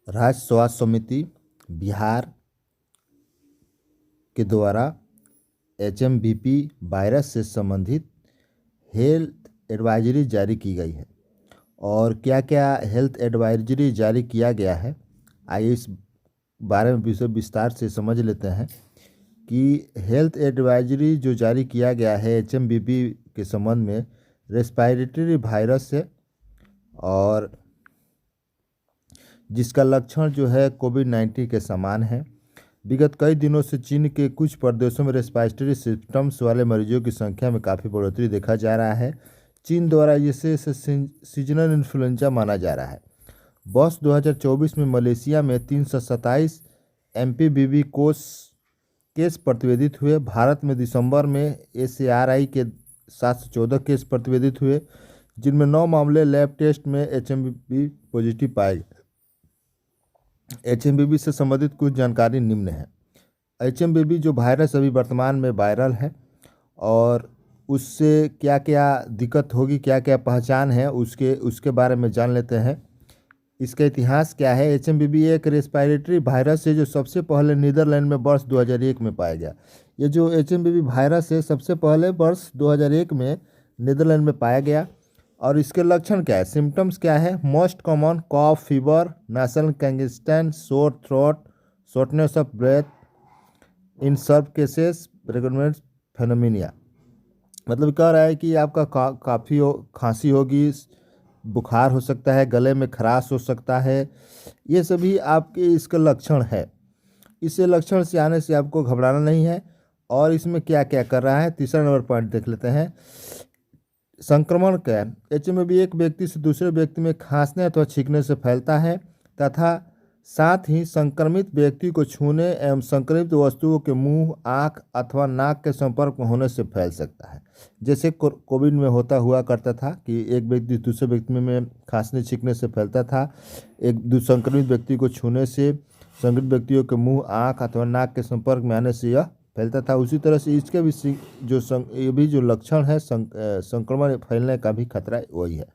राज्य स्वास्थ्य समिति बिहार के द्वारा HMBP वायरस से संबंधित हेल्थ एडवाइजरी जारी की गई है। और क्या क्या हेल्थ एडवाइजरी जारी किया गया है, आइए इस बारे में विस्तार से समझ लेते हैं कि हेल्थ एडवाइजरी जो जारी किया गया है HMBP के संबंध में रेस्पिरेटरी वायरस से, और जिसका लक्षण जो है कोविड-19 के समान है। विगत कई दिनों से चीन के कुछ प्रदेशों में रेस्पिरेटरी सिम्टम्स वाले मरीजों की संख्या में काफ़ी बढ़ोतरी देखा जा रहा है। चीन द्वारा इसे सीजनल इन्फ्लुएंजा माना जा रहा है। वर्ष 2024 में मलेशिया में 327 MPBV केस प्रतिवेदित हुए। भारत में दिसंबर में SARI के 714 केस प्रतिवेदित हुए, जिनमें 9 मामले लैब टेस्ट में HMBP पॉजिटिव पाए गए। HMBP से संबंधित कुछ जानकारी निम्न है। HMBP जो वायरस अभी वर्तमान में वायरल है, और उससे क्या क्या दिक्कत होगी, क्या क्या पहचान है, उसके बारे में जान लेते हैं। इसका इतिहास क्या है। HMBP एक रेस्पिरेटरी वायरस है जो सबसे पहले नीदरलैंड में वर्ष 2001 में पाया गया। ये जो HMBP वायरस है सबसे पहले वर्ष 2001 में नीदरलैंड में पाया गया। और इसके लक्षण क्या है, सिम्टम्स क्या है। Most common cough, fever, nasal congestant, sore throat, shortness of breath, in severe cases recommend pneumonia. मतलब कह रहा है कि आपका काफ़ी खांसी होगी, बुखार हो सकता है, गले में खराश हो सकता है, ये सभी आपके इसका लक्षण है। इसे लक्षण से आने से आपको घबराना नहीं है। और इसमें क्या क्या कर रहा है, तीसरा नंबर पॉइंट देख लेते हैं। संक्रमण क्या है। HMBP एक व्यक्ति से दूसरे व्यक्ति में खांसने अथवा छींकने से फैलता है तथा साथ ही संक्रमित व्यक्ति को छूने एवं संक्रमित वस्तुओं के मुंह, आँख अथवा नाक के संपर्क में होने से फैल सकता है। जैसे कोविड में हुआ करता था कि एक व्यक्ति दूसरे व्यक्ति में खांसने छींकने से फैलता था। एक संक्रमित व्यक्ति को छूने से संक्रमित व्यक्तियों के मुंह, आँख अथवा नाक के संपर्क में आने से यह फैलता था। उसी तरह से इसके भी ये भी जो लक्षण है संक्रमण फैलने का भी खतरा वही है।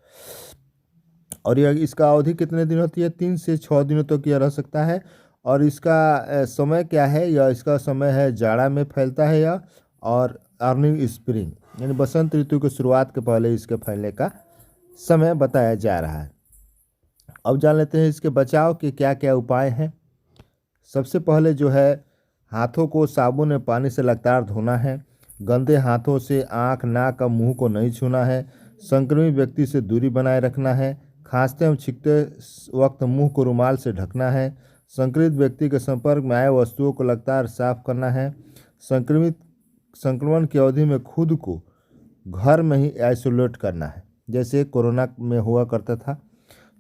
और यह इसका अवधि कितने दिन होती है, 3 से 6 दिनों तक यह रह सकता है। और इसका समय क्या है, यह इसका समय है जाड़ा में फैलता है यह, और अर्ली स्प्रिंग यानी बसंत ऋतु की शुरुआत के पहले इसके फैलने का समय बताया जा रहा है। अब जान लेते हैं इसके बचाव के क्या क्या उपाय हैं। सबसे पहले जो है, हाथों को साबुन और पानी से लगातार धोना है। गंदे हाथों से आँख, नाक और मुंह को नहीं छूना है। संक्रमित व्यक्ति से दूरी बनाए रखना है। खांसते एवं छींकते वक्त मुंह को रुमाल से ढकना है। संक्रमित व्यक्ति के संपर्क में आए वस्तुओं को लगातार साफ करना है। संक्रमण की अवधि में खुद को घर में ही आइसोलेट करना है, जैसे कोरोना में हुआ करता था।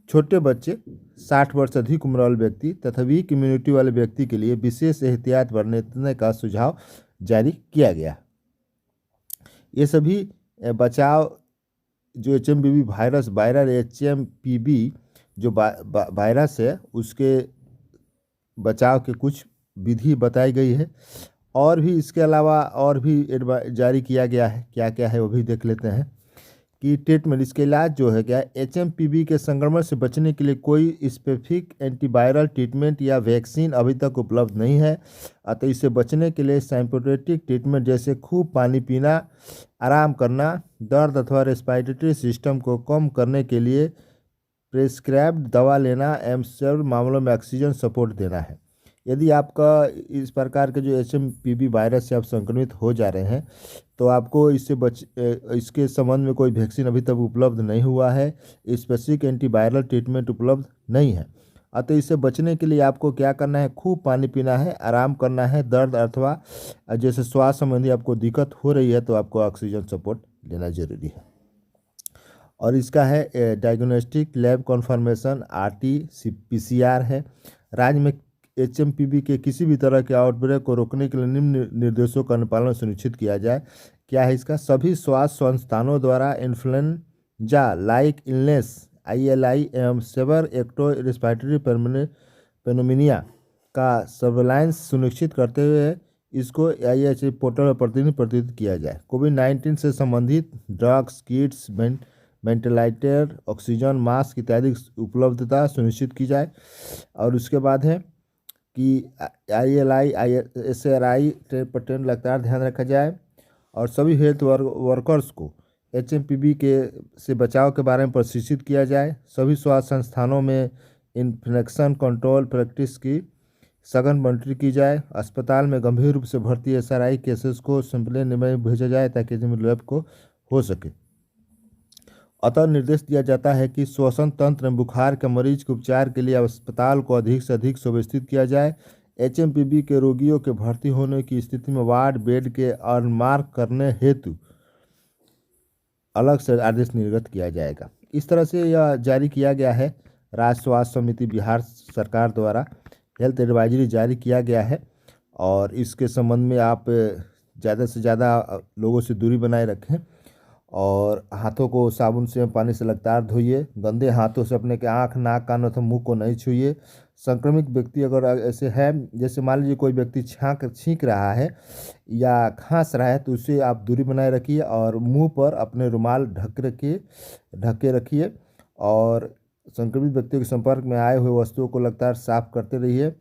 छोटे बच्चे, 60 वर्ष अधिक उम्र वाले व्यक्ति तथा वीक इम्यूनिटी वाले व्यक्ति के लिए विशेष एहतियात बरतने का सुझाव जारी किया गया। ये सभी बचाव जो HMBP वायरल HMPV जो वायरस है उसके बचाव के कुछ विधि बताई गई है। और भी इसके अलावा और भी जारी किया गया है, क्या क्या है वो भी देख लेते हैं कि ट्रीटमेंट, इसके इलाज जो है क्या, HMPV के संक्रमण से बचने के लिए कोई स्पेसिफिक एंटीवायरल ट्रीटमेंट या वैक्सीन अभी तक उपलब्ध नहीं है। अतः इससे बचने के लिए सिम्प्टोमेटिक ट्रीटमेंट जैसे खूब पानी पीना, आराम करना, दर्द अथवा रेस्पिरेटरी सिस्टम को कम करने के लिए प्रेस्क्राइब्ड दवा लेना एवं सर्व मामलों में ऑक्सीजन सपोर्ट देना है। यदि आपका इस प्रकार के जो HMPV वायरस से आप संक्रमित हो जा रहे हैं तो आपको इसके संबंध में कोई वैक्सीन अभी तक उपलब्ध नहीं हुआ है, स्पेसिफिक एंटीवायरल ट्रीटमेंट उपलब्ध नहीं है। अतः इससे बचने के लिए आपको क्या करना है, खूब पानी पीना है, आराम करना है, दर्द अथवा जैसे श्वास संबंधी आपको दिक्कत हो रही है तो आपको ऑक्सीजन सपोर्ट लेना जरूरी है। और इसका है डायग्नोस्टिक लैब कन्फर्मेशन RT-PCR है। राज्य में HMPV के किसी भी तरह के आउटब्रेक को रोकने के लिए निम्न निर्देशों का अनुपालन सुनिश्चित किया जाए। क्या है इसका, सभी स्वास्थ्य संस्थानों द्वारा इन्फ्लुएंजा लाइक इलनेस ILI एवं सेवर एक्टो रेस्पिरेटरी पेनोमिनिया का सर्वेलांस सुनिश्चित करते हुए इसको IHH पोर्टल पर प्रतिदिन किया जाए। कोविड-19 से संबंधित drugs, kits, ventilator, oxygen, mask इत्यादि की उपलब्धता सुनिश्चित की जाए। और उसके बाद है कि ILI SRI पर ट्रेन लगातार ध्यान रखा जाए। और सभी हेल्थ वर्कर्स को HMPV के से बचाव के बारे में प्रशिक्षित किया जाए। सभी स्वास्थ्य संस्थानों में इन्फेक्शन कंट्रोल प्रैक्टिस की सघन मॉनिटरिंग की जाए। अस्पताल में गंभीर रूप से भर्ती SRI केसेस को सैंपलिंग में भेजा जाए ताकि लैब को हो सके। अतः निर्देश दिया जाता है कि श्वसन तंत्र में बुखार के मरीज के उपचार के लिए अस्पताल को अधिक से अधिक सुव्यवस्थित किया जाए। HMPV के रोगियों के भर्ती होने की स्थिति में वार्ड बेड के अनमार्क करने हेतु अलग से आदेश निर्गत किया जाएगा। इस तरह से यह जारी किया गया है। राज्य स्वास्थ्य समिति बिहार सरकार द्वारा हेल्थ एडवाइजरी जारी किया गया है। और इसके संबंध में आप ज़्यादा से ज़्यादा लोगों से दूरी बनाए रखें और हाथों को साबुन से पानी से लगातार धोइए। गंदे हाथों से अपने के आँख, नाक, कान अथवा मुंह को नहीं छूइए। संक्रमित व्यक्ति अगर ऐसे है, जैसे मान लीजिए कोई व्यक्ति छींक रहा है या खांस रहा है, तो उससे आप दूरी बनाए रखिए और मुंह पर अपने रुमाल ढक के रखिए। और संक्रमित व्यक्तियों के संपर्क में आए हुए वस्तुओं को लगातार साफ करते रहिए।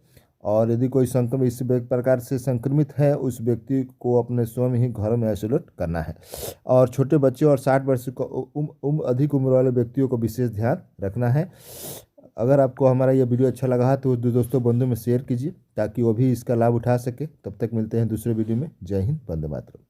और यदि कोई संक्रमित इस प्रकार से संक्रमित है, उस व्यक्ति को अपने स्वयं ही घर में आइसोलेट करना है। और छोटे बच्चे और 60 वर्ष को अधिक उम्र वाले व्यक्तियों को विशेष ध्यान रखना है। अगर आपको हमारा यह वीडियो अच्छा लगा तो दोस्तों बंधु में शेयर कीजिए ताकि वो भी इसका लाभ उठा सके। तब तक मिलते हैं दूसरे वीडियो में। जय हिंद, वंदे मातरम।